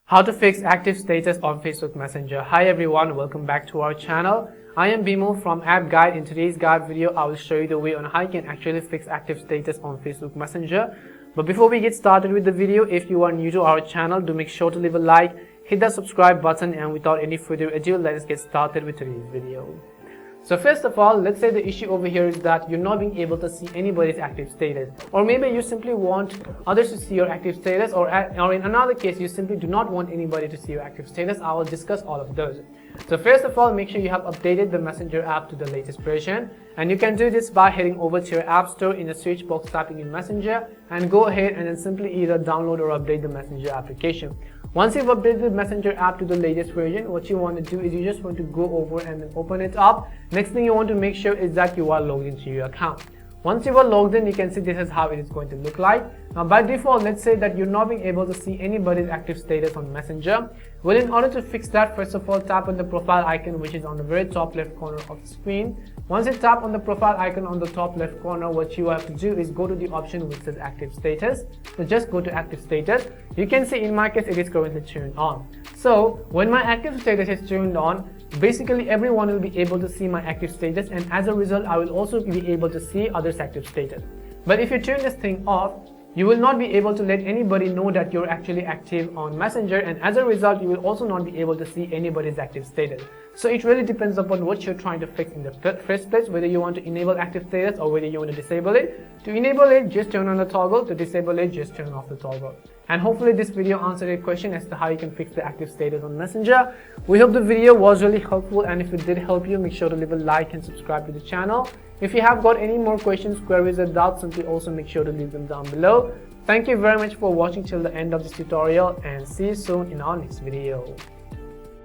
How to fix active status on Facebook Messenger. Hi everyone, welcome back to our channel. I am Bimo from App Guide. In today's guide video, I will show you the way on how you can actually fix active status on Facebook Messenger. But before we get started with the video, if you are new to our channel, do make sure to leave a like, hit that subscribe button, and without any further ado, let us get started with today's video. So first of all, let's say the issue over here is that you're not being able to see anybody's active status, or maybe you simply want others to see your active status, or in another case you simply do not want anybody to see your active status. I will discuss all of those. So first of all, make sure you have updated the Messenger app to the latest version, and you can do this by heading over to your app store, in the search box typing in Messenger, and go ahead and then simply either download or update the Messenger application. Once you've updated the Messenger app to the latest version, what you want to do is you just want to go over and then open it up. Next thing you want to make sure is that you are logged into your account. Once you are logged in, you can see this is how it is going to look like. Now by default, let's say that you're not being able to see anybody's active status on Messenger. Well, in order to fix that, first of all, tap on the profile icon which is on the very top left corner of the screen. Once you tap on the profile icon on the top left corner, what you have to do is go to the option which says active status. So just go to active status. You can see in my case it is currently turned on. So when my active status is turned on, basically everyone will be able to see my active status, and as a result I will also be able to see others' active status. But if you turn this thing off, you will not be able to let anybody know that you're actually active on Messenger, and as a result you will also not be able to see anybody's active status. So it really depends upon what you're trying to fix in the first place, whether you want to enable active status or whether you want to disable it. To enable it, just turn on the toggle. To disable it, just turn off the toggle. And hopefully this video answered your question as to how you can fix the active status on Messenger. We hope the video was really helpful, and if it did help you, make sure to leave a like and subscribe to the channel. If you have got any more questions, queries or doubts, simply also make sure to leave them down below. Thank you very much for watching till the end of this tutorial, and see you soon in our next video.